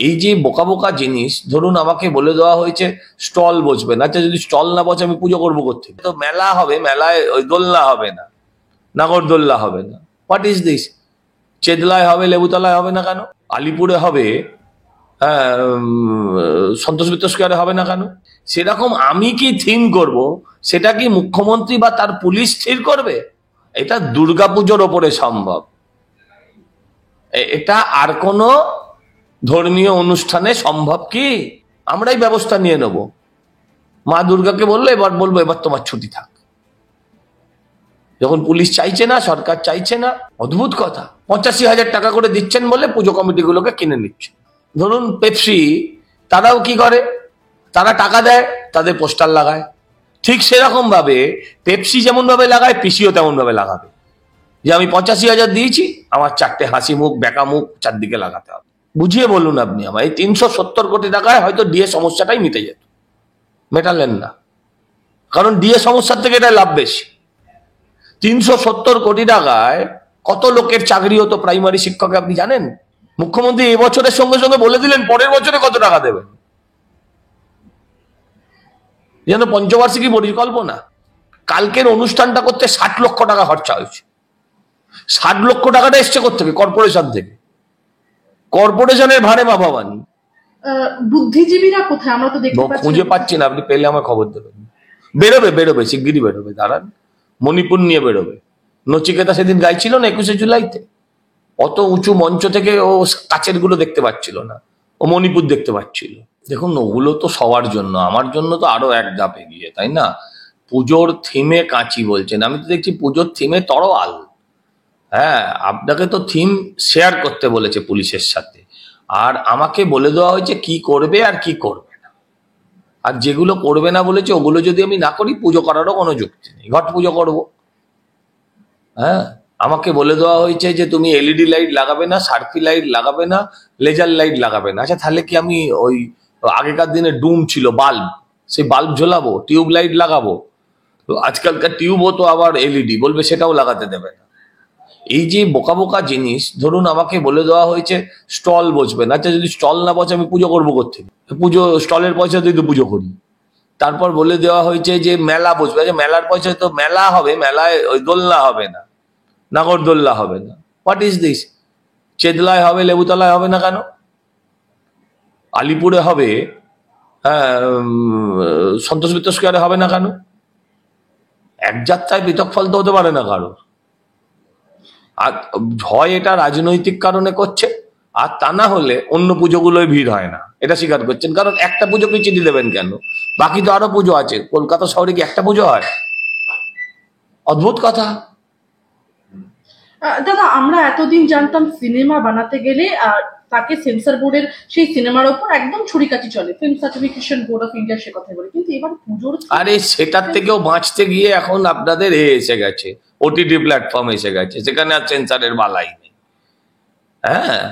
এই যে বোকা বোকা জিনিস, ধরুন আমাকে বলে দেওয়া হয়েছে স্টল বসবে না। আচ্ছা, যদি স্টল না বসে আমি পুজো করবো কোথেকে? তো মেলা হবে, মেলায় ওই দোলনা হবে না, নাগরদোল্লা হবে না। What is this? চেদলায় হবে, লেবুতলায় হবে না কেন? আলিপুরে হবে, হ্যাঁ, সন্তোষ মিত্র স্কোয়ারে হবে না কেন? সেরকম আমি কি থিম করব, সেটা কি মুখ্যমন্ত্রী বা তার পুলিশ স্থির করবে? এটা দুর্গাপুজোর ওপরে সম্ভব। এটা আর কোনো ধর্মীয় অনুষ্ঠানে সম্ভব কি? আমরাই ব্যবস্থা নিয়ে নেব। মা দুর্গাকে বললো, এবার বলবো এবার তোমার ছুটি থাক, যখন পুলিশ চাইছে না, সরকার চাইছে না। অদ্ভুত কথা। 85,000 টাকা করে দিচ্ছেন বলে পুজো কমিটিগুলোকে কিনে নিচ্ছে। ধরুন পেপসি, তারাও কি করে? তারা টাকা দেয়, তাদের পোস্টার লাগায়। ঠিক সেরকম ভাবে পেপসি যেমন ভাবে লাগায়, পিসিও তেমন ভাবে লাগাবে, যে আমি 85,000 দিয়েছি, আমার 4টে হাসি মুখ বেকা মুখ চারদিকে লাগাতে হবে। বুঝিয়ে বলুন আপনি আমায়। এই 370 কোটি টাকায় হয়তো ডিএ সমস্যাটাই মিটে যেত, মেটালেন না, কারণ ডিএ সমস্যার থেকে এটা লাভ বেশি। 370 কোটি টাকায় কত লোকের চাকরি হতো প্রাইমারি শিক্ষকে আপনি জানেন? মুখ্যমন্ত্রী এবছরের সঙ্গে সঙ্গে বলে দিলেন পরের বছরে কত টাকা দেবেন, যেন পঞ্চবার্ষিকী পরিকল্পনা। কালকের অনুষ্ঠানটা করতে 60 লক্ষ টাকা খরচা হয়েছে। 60 লক্ষ টাকাটা এসছে কোত্থেকে? কর্পোরেশন থেকে। কর্পোরেশনের ভাড়ে মা ভবানী। বুদ্ধিজীবীরা কোথায়? আমরা তো দেখতে পাচ্ছি, খুঁজে পাচ্ছি না। আপনি পেলে আমার খবর দেবেন। বেরোবে শিগগিরই বেরোবে, দাঁড়ান। মণিপুর নিয়ে বেরোবে। নচিকেতা সেদিন গাইছিল না 21শে জুলাইতে, অত উঁচু মঞ্চ থেকে ও কাচের গুলো দেখতে পাচ্ছিল না, ও মণিপুর দেখতে পাচ্ছিল। দেখুন, ওগুলো তো সবার জন্য, আমার জন্য তো আরো এক ধাপ এগিয়ে, তাই না? পুজোর থিমে কাঁচি বলছেন, আমি তো দেখছি পুজোর থিমে তরোয়াল। হ্যাঁ, আপনাকে তো থিম শেয়ার করতে বলেছে পুলিশের সাথে, আর আমাকে বলে দেওয়া হয়েছে কি করবে আর কি করবে না। আর যেগুলো করবে না বলেছে, ওগুলো যদি আমি না করি, পুজো করারও কোনো যুক্তি নেই। ঘট পুজো করবো। হ্যাঁ, আমাকে বলে দেওয়া হয়েছে যে তুমি এলইডি লাইট লাগাবে না, সার্ফি লাইট লাগাবে না, লেজার লাইট লাগাবে না। আচ্ছা, তাহলে কি আমি ওই আগেকার দিনে ডুম ছিল বাল্ব, সেই বাল্ব ঝোলাবো? টিউব লাইট লাগাবো? তো আজকালকার টিউবও তো আবার এলইডি, বলবে সেটাও লাগাতে দেবে না। এই যে বোকা বোকা জিনিস, ধরুন আমাকে বলে দেওয়া হয়েছে স্টল বসবে না। আচ্ছা, যদি স্টল না বসে আমি পুজো করবো কোথেকে? পুজো স্টলের পয়সা দিয়ে তো পুজো করি। তারপর বলে দেওয়া হয়েছে যে মেলা বসবে। আচ্ছা, মেলার পয়সায় তো মেলা হবে, মেলায় ওই দোলনা হবে না, নাগরদোল্লা হবে না। What is this? চেদলায় হবে, লেবুতলায় হবে না কেন? আলিপুরে হবে, হ্যাঁ, সন্তোষ মিত্র স্কোয়ারে হবে না কেন? এক যাত্রায় পৃথক ফল তো হতে পারে না কারো। আর হয় এটা রাজনৈতিক কারণে করছে, আর তা না হলে অন্য পুজোগুলোয় ভিড় হয় না, এটা স্বীকার করছেন। কারণ একটা পুজোকে চিঠি দেবেন কেন? বাকি তো আরো পুজো আছে। কলকাতা শহরে কি একটা পুজো হয়? অদ্ভুত কথা। দাদা, আমরা এতদিন জানতাম সিনেমা বানাতে গেলে তাকে সেন্সর বোর্ডের সেই সিনেমার ওপর একদম ছুরিকাছি চলে, film certification board of India সে কথা বলে। কিন্তু এবার পুজোর, আরে সেটার থেকেও বাঁচতে গিয়ে এখন আপনাদের এসে গেছে, ওটিটি প্ল্যাটফর্ম এসে গেছে, সেখানে আর সেন্সরের বালাই নেই। হ্যাঁ,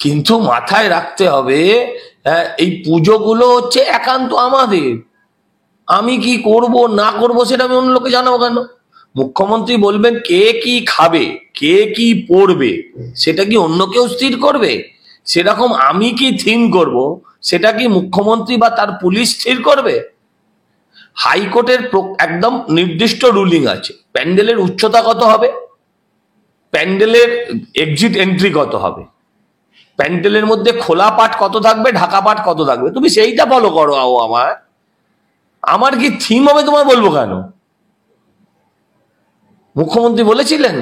কিন্তু মাথায় রাখতে হবে, এই পুজোগুলো হচ্ছে একান্ত আমাদের। আমি কি করব না করব সেটা আমি অন্য লোকে জানাবো কেন? মুখ্যমন্ত্রী বলবেন কে কি খাবে, কে কি পড়বে, সেটা কি অন্য কেউ স্থির করবে? সেরকম আমি কি থিম করব, সেটা কি মুখ্যমন্ত্রী বা তার পুলিশ স্থির করবে? হাইকোর্টের একদম নির্দিষ্ট রুলিং আছে, প্যান্ডেলের উচ্চতা কত হবে, প্যান্ডেলের এক্সিট এন্ট্রি কত হবে, প্যান্ডেলের মধ্যে খোলা পাট কত থাকবে, ঢাকা পাট কত থাকবে। তুমি সেইটা ফলো করো। আমার কি থিম হবে তোমার বলবো কেন? মুখ্যমন্ত্রী বলেছিলেন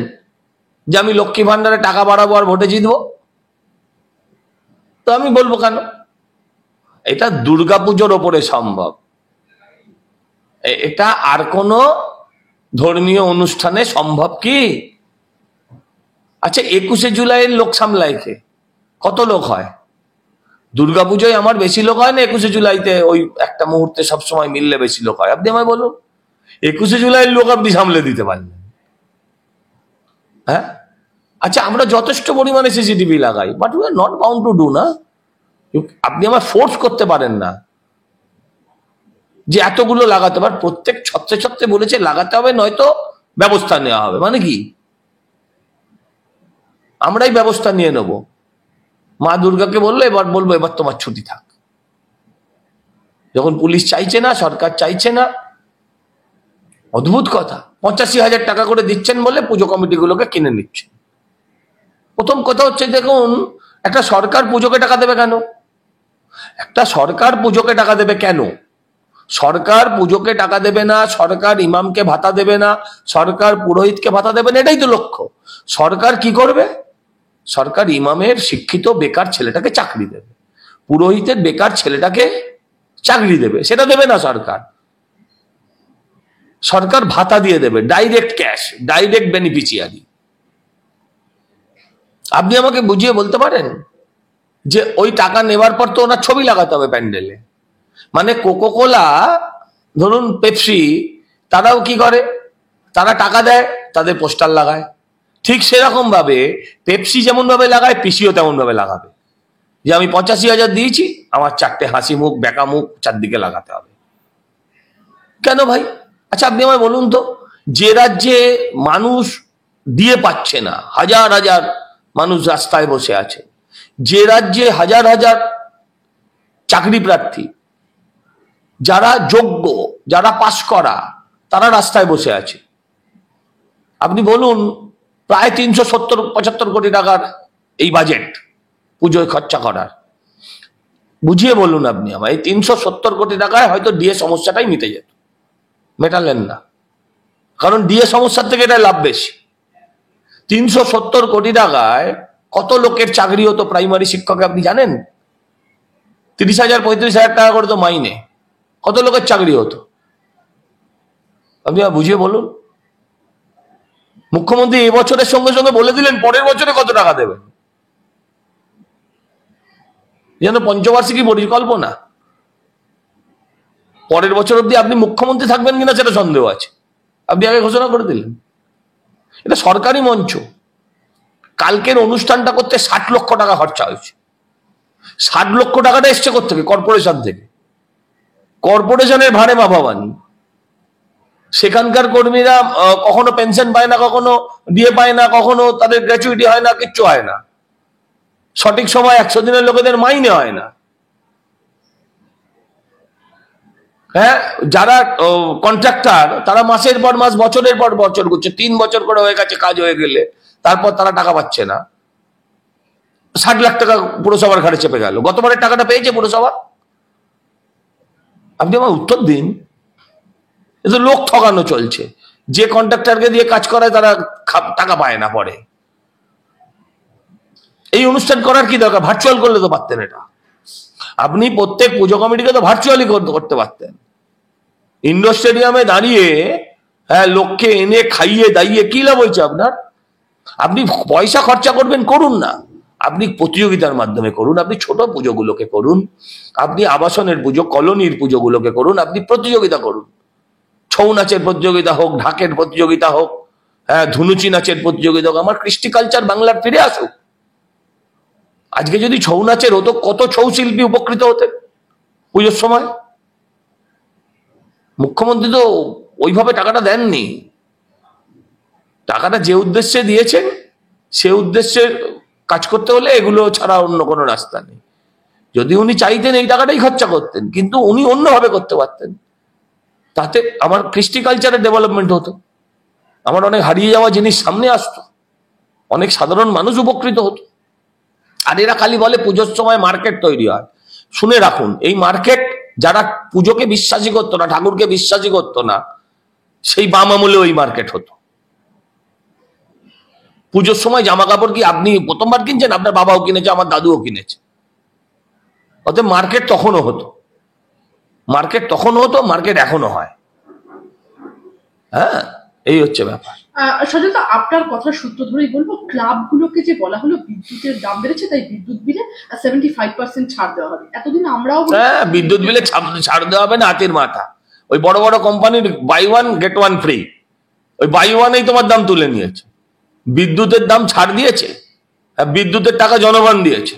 যে আমি লক্ষ্মী ভান্ডারে টাকা বাড়াবো আর ভোটে জিতবো, তো আমি বলবো কেন? এটা দুর্গাপুজোর ওপরে সম্ভব। এটা আর কোনো ধর্মীয় অনুষ্ঠানে সম্ভব কি? আচ্ছা, 21শে জুলাইয়ের লোক সামলায় কে? কত লোক হয়? দুর্গাপুজোয় আমার বেশি লোক হয় না 21শে জুলাইতে ওই একটা মুহূর্তে সবসময় মিললে বেশি লোক হয়? আপনি আমায় বলুন, 21শে জুলাইয়ের লোক আপনি সামলে দিতে পারলেন? হ্যাঁ, আচ্ছা, আমরা যথেষ্ট পরিমাণে সিসিটিভি লাগাই, but we are not bound to do না। আপনি আমার ফোর্স করতে পারেন না যে এতগুলো লাগাতে পার। প্রত্যেক ছত্রে ছত্রে বলেছে লাগাতে হবে, নয়তো ব্যবস্থা নেওয়া হবে। মানে কি? আমরাই ব্যবস্থা নিয়ে নেব। মা দুর্গাকে বললো এবার বলবো এবার তোমার ছুটি থাক। যখন পুলিশ চাইছে না, সরকার চাইছে না, অদ্ভুত কথা, 85,000 টাকা করে দিচ্ছেন বলে পুজো কমিটিগুলোকে কিনে নিচ্ছে। প্রথম কথা হচ্ছে, দেখুন, একটা সরকার পুজোকে টাকা দেবে কেন? একটা সরকার পুজোকে টাকা দেবে কেন? সরকার পুজোকে টাকা দেবে না, সরকার ইমামকে ভাতা দেবে না, সরকার পুরোহিতকে ভাতা দেবে না, এটাই তো লক্ষ্য। সরকার কি করবে? সরকার ইমামের শিক্ষিত বেকার ছেলেটাকে চাকরি দেবে, পুরোহিতের বেকার ছেলেটাকে চাকরি দেবে। সেটা দেবে না সরকার। সরকার ভাতা দিয়ে দেবে, ডাইরেক্ট ক্যাশ, ডাইরেক্ট বেনিফিশিয়ারি। আপনি আমাকে বুঝিয়ে বলতে পারেন যে ওই টাকা নেওয়ার পর তো ওনার ছবি লাগাতে হবে প্যান্ডেলে? মানে কোকোকোলা, ধরুন পেপসি, তারাও কি করে? তারা টাকা দেয়, তাদের পোস্টার লাগায়। ঠিক সেরকম ভাবে পেপসি যেমন ভাবে লাগায়, পিসিও তেমন ভাবে লাগাবে যে আমি 85,000 দিয়েছি, আমার 4টে হাসি মুখ বেকা মুখ চারদিকে লাগাতে হবে। কেন ভাই? আচ্ছা আপনি আমায় বলুন তো, যে রাজ্যে মানুষ দিয়ে পাচ্ছে না, হাজার হাজার মানুষ রাস্তায় বসে আছে, যে রাজ্যে হাজার হাজার চাকরি প্রার্থী, যারা যোগ্য, যারা পাশ করা, তারা রাস্তায় বসে আছে, আপনি বলুন প্রায় 370-75 কোটি টাকার এই বাজেট পুজোয় খরচা করার, বুঝিয়ে বলুন আপনি আমায়, এই 370 কোটি টাকায় হয়তো ডিএ সমস্যাটাই মিটে যেত। মেটালেন না, কারণ ডিএ সমস্যার থেকে এটা লাভ বেশি। 370 কোটি টাকায় কত লোকের চাকরি হতো প্রাইমারি শিক্ষক আপনি জানেন? 30,000-35,000 টাকা করে তো মাইনে, কত লোকের চাকরি হতো আপনি বুঝিয়ে বলুন। মুখ্যমন্ত্রী এবছরের সঙ্গে সঙ্গে বলে দিলেন পরের বছরে কত টাকা দেবেন, যেন পঞ্চবার্ষিকী পরিকল্পনা। পরের বছর অব্দি আপনি মুখ্যমন্ত্রী থাকবেন কিনা সেটা সন্দেহ আছে, আপনি আগে ঘোষণা করে দিলেন। এটা সরকারি মঞ্চ। কালকের অনুষ্ঠানটা করতে 60 লক্ষ টাকা খরচা হয়েছে। 60 লক্ষ টাকাটা এসছে কোত্থেকে? কর্পোরেশন থেকে। কর্পোরেশনের ভাড়ে মা ভবানী, সেখানকার কর্মীরা কখনো পেনশন পায় না, কখনো ডিএ পায় না, কখনো তাদের গ্র্যাচুইটি হয় না, কিচ্ছু হয় না। সঠিক সময় 100 দিনের লোকেদের মাইনে হয় না। হ্যাঁ, যারা কন্ট্রাক্টর, তারা মাসের পর মাস, বছরের পর বছর করছে, 3 বছর করে হয়ে গেছে কাজ হয়ে গেলে, তারপর তারা টাকা পাচ্ছে না। 60 লাখ টাকা পুরসভার ঘাড়ে চেপে গেল। গতবারের টাকাটা পেয়েছে পুরসভা? আপনি আমার উত্তর দিন। এ তো লোক ঠকানো চলছে। যে কন্ট্রাক্টরকে দিয়ে কাজ করায় তারা টাকা পায় না পরে। এই অনুষ্ঠান করার কি দরকার? ভার্চুয়াল করলে তো পারতেন এটা। আপনি প্রত্যেক পুজো কমিটিকে তো ভার্চুয়ালি করতে পারতেন। ইন্ডোর স্টেডিয়ামে দাঁড়িয়ে লোককে এনে খাইয়ে দাইয়ে কি লাভ হয়েছে আপনার? আপনি পয়সা খরচা করবেন, করুন না, আপনি প্রতিযোগিতার মাধ্যমে করুন। আপনি ছোট পুজোগুলোকে করুন, আপনি আবাসনের পুজো, কলোনির পুজোগুলোকে করুন, আপনি প্রতিযোগিতা করুন। ছৌ নাচের প্রতিযোগিতা হোক, ঢাকের প্রতিযোগিতা হোক, ধুনুচি নাচের প্রতিযোগিতা হোক। আমার কৃষ্টি কালচার বাংলার ফিরে আসুক। আজকে যদি ছৌ নাচের হতো, কত ছৌ শিল্পী উপকৃত হতেন পুজোর সময়। মুখ্যমন্ত্রী তো ওইভাবে টাকাটা দেননি। টাকাটা যে উদ্দেশ্যে দিয়েছেন, সে উদ্দেশ্যে কাজ করতে হলে এগুলো ছাড়া অন্য কোনো রাস্তা নেই। যদি উনি চাইতেন এই টাকাটাই খরচা করতেন, কিন্তু উনি অন্যভাবে করতে পারতেন। তাতে আমার কৃষ্টি কালচারের ডেভেলপমেন্ট হতো, আমার অনেক হারিয়ে যাওয়া জিনিস সামনে আসতো, অনেক সাধারণ মানুষ উপকৃত হতো। আর এরা খালি বলে পুজোর সময় মার্কেট তৈরি হয়। শুনে রাখুন, এই মার্কেট যারা পুজোকে বিশ্বাসী করতো না, ঠাকুরকে বিশ্বাসী করতো না, সেই বাম আমলে ওই মার্কেট হতো। পুজোর সময় জামা কাপড় কি আপনি প্রথমবার কিনছেন? আপনার বাবাও কিনেছে, আমার দাদুও কিনেছে। অতএব মার্কেট তখনও হতো, মার্কেট তখনও হতো, মার্কেট এখনো হয়। হ্যাঁ, এই হচ্ছে ব্যাপার। সজলদা, আপনার কথা সূত্র ধরেই বলবো, ক্লাবগুলোকে যে বলা হলো বিদ্যুতের দাম বেড়েছে, তাই বিদ্যুৎ বিলে 75% ছাড় দেওয়া হবে। এতদিন আমরাও বিদ্যুৎ বিলে ছাড় দেওয়া হবে না, হাতের মাথা। ওই বড় বড় কোম্পানির buy one get one free, ওই বাই ওয়ানেই তোমার দাম তুলে নিয়েছে। বিদ্যুতের দাম ছাড় দিয়েছে, বিদ্যুতের টাকা জনগণ দিয়েছে।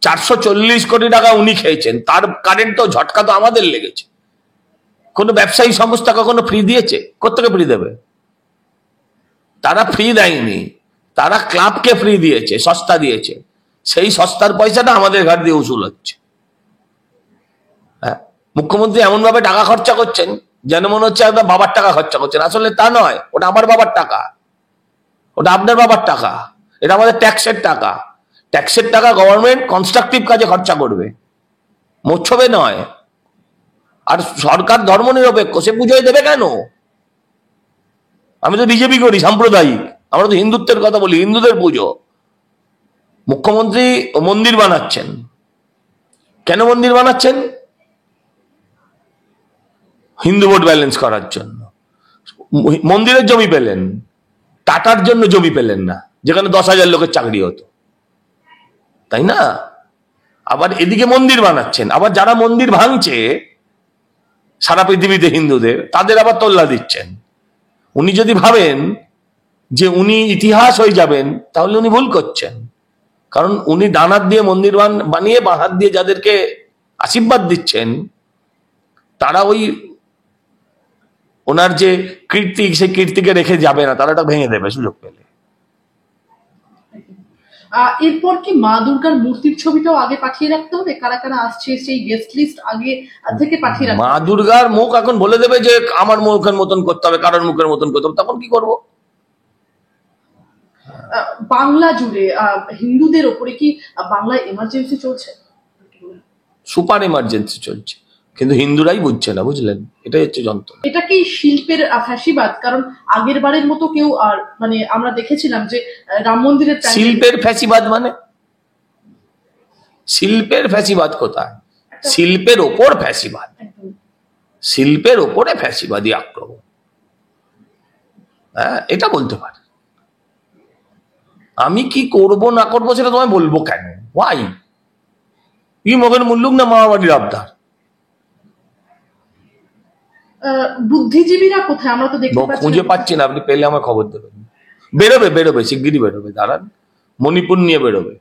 440 কোটি টাকা উনি খেয়েছেন, তার কারেন্ট তো ঝটকা তো আমাদের লেগেছে। কোন ব্যবসায়ী সংস্থা কখনো ফ্রি দিয়েছে? কোত্থেকে ফ্রি দেবে? তারা ফ্রি দেয়নি, তারা ক্লাবকে ফ্রি দিয়েছে, সস্তা দিয়েছে। সেই সস্তার পয়সাটা আমাদের ঘাট দিয়ে উসুল হচ্ছে। হ্যাঁ, মুখ্যমন্ত্রী এমন ভাবে টাকা খরচা করছেন যেন মনে হচ্ছে একদম বাবার টাকা খরচা করছেন। আসলে তা নয়, ওটা আমার বাবার টাকা, ওটা আপনার বাবার টাকা, এটা আমাদের ট্যাক্সের টাকা। ট্যাক্সের টাকা গভর্নমেন্ট কনস্ট্রাকটিভ কাজে খরচা করবে, মোচ্ছবে নয়। আর সরকার ধর্মনিরপেক্ষ, সে পুজোয় দেবে কেন? আমি তো বিজেপি করি, সাম্প্রদায়িক, আমরা তো হিন্দুত্বের কথা বলি, হিন্দুদের পুজো। মুখ্যমন্ত্রী মন্দির বানাচ্ছেন, কেন মন্দির বানাচ্ছেন? হিন্দু ভোট ব্যালেন্স করার জন্য। মন্দিরের জমি পেলেন, টাটার জন্য জমি পেলেন না, যেখানে 10,000 লোকের চাকরি হতো, তাই না? আবার এদিকে মন্দির বানাচ্ছেন, আবার যারা মন্দির ভাঙছে সারা পৃথিবীতে হিন্দুদের, তাদের আবার তোল্লা দিচ্ছেন। উনি যদি ভাবেন যে উনি ইতিহাস হয়ে যাবেন, তাহলে উনি ভুল করছেন। কারণ উনি ডান হাত দিয়ে মন্দির বানিয়ে বাঁ হাত দিয়ে যাদেরকে আশীর্বাদ দিচ্ছেন, তারা ওই ওনার যে কীর্তি, সেই কীর্তিকে রেখে যাবে না, তারা এটা ভেঙে দেবে সুযোগ পেলে। এরপর কি মা দুর্গার মূর্তির ছবিটাও আগে পাঠিয়ে রাখতে হবে? কারা কারা আসছে সেই গেস্ট লিস্ট আগে থেকে পাঠিয়ে রাখতে হবে? মা দুর্গার মুখ এখন বলে দেবে যে আমার মুখের মতন করতে হবে, কারোর মুখের মতন করতে হবে, তখন কি করব? বাংলা জুড়ে হিন্দুদের ওপরে কি বাংলায় এমার্জেন্সি চলছে? সুপার এমার্জেন্সি চলছে, কিন্তু হিন্দুরাই বুঝছে না, বুঝলেন? এটাই হচ্ছে যন্ত্রণা। এটা কি শিল্পের ফ্যাসিবাদ? কারণ আগের বারের মতো কেউ আর মানে আমরা দেখেছিলাম যে রাম মন্দিরের শিল্পের ফ্যাসিবাদ মানে শিল্পের ফ্যাসিবাদ কোথায়? শিল্পের ওপর ফ্যাসিবাদ, শিল্পের ওপরে ফ্যাসিবাদী আক্রমণ। হ্যাঁ, এটা বলতে পারে। আমি কি করব না করবো সেটা তোমায় বলবো কেন? ওয়াই? কি মগের মুল্লুক না মামাবাড়ির আবদার? বুদ্ধিজীবীরা কোথায়? আমরা তো দেখতে পাচ্ছি খুঁজে পাচ্ছি না। আপনি পেলে আমার খবর দেবেন। বেরোবে, শিগগিরই বেরোবে, দাঁড়ান। মণিপুর নিয়ে বেরোবে।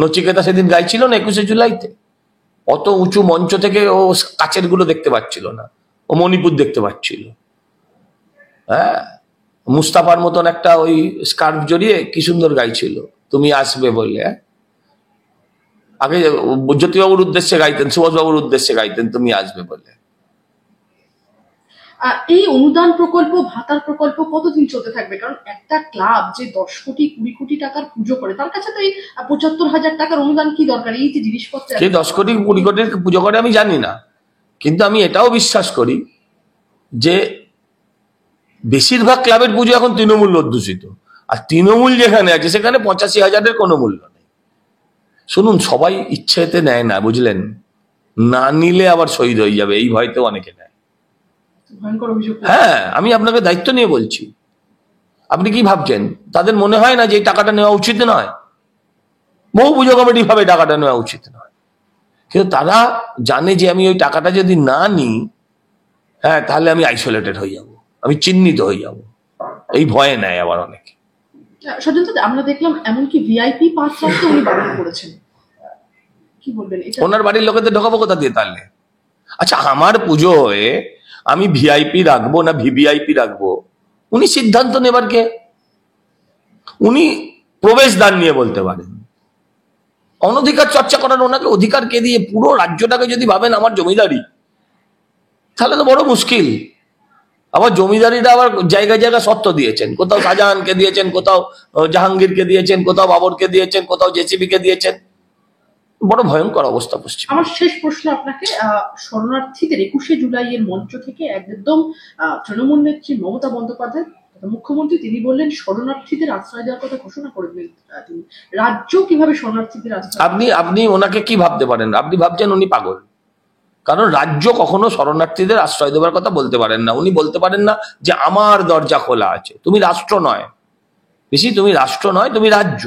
নচিকেতা সেদিন গাইছিল না 21শে জুলাইতে, অত উঁচু মঞ্চ থেকে ও কাচের গুলো দেখতে পাচ্ছিল না, ও মণিপুর দেখতে পাচ্ছিল। হ্যাঁ, মুস্তাফার মতন একটা ওই স্কার্ফ জড়িয়ে কি সুন্দর গাইছিল, তুমি আসবে বলে। আগে জ্যোতিবাবুর উদ্দেশ্যে গাইতেন, সুভাষবাবুর উদ্দেশ্যে গাইতেন, তুমি আসবে বলে। এই অনুদান প্রকল্প, ভাতার প্রকল্প কতদিন চলতে থাকবে? কারণ একটা ক্লাব যে 10 কোটি 20 কোটি টাকার পুজো করে, তার কাছে তো এই 75,000 টাকার অনুদান কি দরকার? এই যে জিনিসপত্র, সে 10 কোটি 20 কোটির পুজো করে আমি জানি না, কিন্তু আমি এটাও বিশ্বাস করি যে বেশিরভাগ ক্লাবের পুজো এখন তৃণমূল অধ্যুষিত। আর তৃণমূল যেখানে আছে সেখানে 85,000-এর কোনো মূল্য নেই। শুনুন, সবাই ইচ্ছেতে নেয় না, বুঝলেন? না নিলে আবার শহীদ হয়ে যাবে, এই ভয়তে অনেকে নেয়। ভয়ঙ্কর অভিযোগ। হ্যাঁ, আমি আপনাকে দায়িত্ব নিয়ে বলছি। আপনি কি ভাবছেন তাদের মনে হয় না যে এই টাকাটা নেওয়া উচিত নয়? বহু পুজো কমিটি ভাবে টাকাটা নেওয়া উচিত নয়, কিন্তু তারা জানে যে আমি ওই টাকাটা যদি না নিই, হ্যাঁ, তাহলে আমি আইসোলেটেড হয়ে যাব, আমি চিহ্নিত হয়ে যাব, এই ভয়ে নেয় আবার অনেকে। সজল দাদা, আমরা দেখলাম এমনকি ভিআইপি পাস রাখতে উনি বারণ করেছেন, কি বলবেন এটা? ওনার বাড়ির লোকেদের ঢোকাবো কোথা দিয়ে তাহলে? আচ্ছা, আমার পুজোয় আমি ভিআইপি রাখবো না ভিভিআইপি রাখবো, উনি সিদ্ধান্ত নেবার কে? উনি প্রবেশদ্বার নিয়ে বলতে পারেন। অনধিকার চর্চা করার ওনাকে অধিকার কে দিয়ে? পুরো রাজ্যটাকে যদি ভাবেন আমার জমিদারি, তাহলে তো বড় মুশকিল। আবার জমিদারিটা আবার জায়গায় জায়গায় সত্ত্ব দিয়েছেন, কোথাও শাহজাহানকে দিয়েছেন, কোথাও জাহাঙ্গীরকে দিয়েছেন, কোথাও বাবরকে দিয়েছেন, কোথাও জেসিবিকে দিয়েছেন। বড় ভয়ঙ্কর অবস্থা পশ্চিম। আমার শেষ প্রশ্ন আপনাকে, শরণার্থীদের 21শে জুলাই এর মঞ্চ থেকে একদম তৃণমূল নেত্রী মমতা বন্দ্যোপাধ্যায় মুখ্যমন্ত্রী, তিনি বললেন শরণার্থীদের আশ্রয় দেওয়ার কথা ঘোষণা করবেন তিনি। রাজ্য কিভাবে শরণার্থীদের আশ্রয়? আপনি ওনাকে কি ভাবতে পারেন? আপনি ভাবছেন উনি পাগল। কারণ রাজ্য কখনো শরণার্থীদের আশ্রয় দেওয়ার কথা বলতে পারেন না। উনি বলতে পারেন না যে আমার দরজা খোলা আছে। তুমি রাষ্ট্র নয়, বেশি তুমি রাষ্ট্র নয়, তুমি রাজ্য।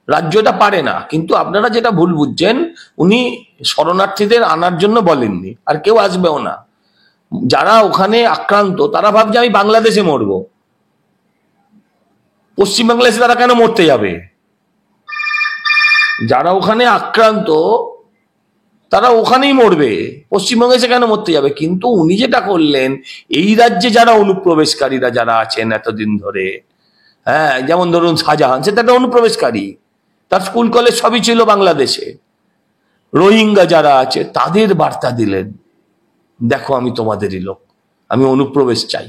রাজ্যটা পারে না। কিন্তু আপনারা যেটা ভুল বুঝছেন, উনি শরণার্থীদের আনার জন্য বলেননি, আর কেউ আসবেও না। যারা ওখানে আক্রান্ত তারা ভাবছে আমি বাংলাদেশে মরবো। পশ্চিমবাংলা এসে তারা কেন মরতে যাবে? যারা ওখানে আক্রান্ত তারা ওখানেই মরবে, পশ্চিমবঙ্গে এসে কেন মরতে যাবে? কিন্তু উনি যেটা করলেন, এই রাজ্যে যারা অনুপ্রবেশকারীরা যারা আছেন এতদিন ধরে, হ্যাঁ, যেমন ধরুন শাহজাহান, সে তো একটা অনুপ্রবেশকারী, তার স্কুল কলেজ সবই ছিল বাংলাদেশে। রোহিঙ্গা যারা আছে তাদের বার্তা দিলেন, দেখো আমি তোমাদেরই লোক, আমি অনুপ্রবেশ চাই।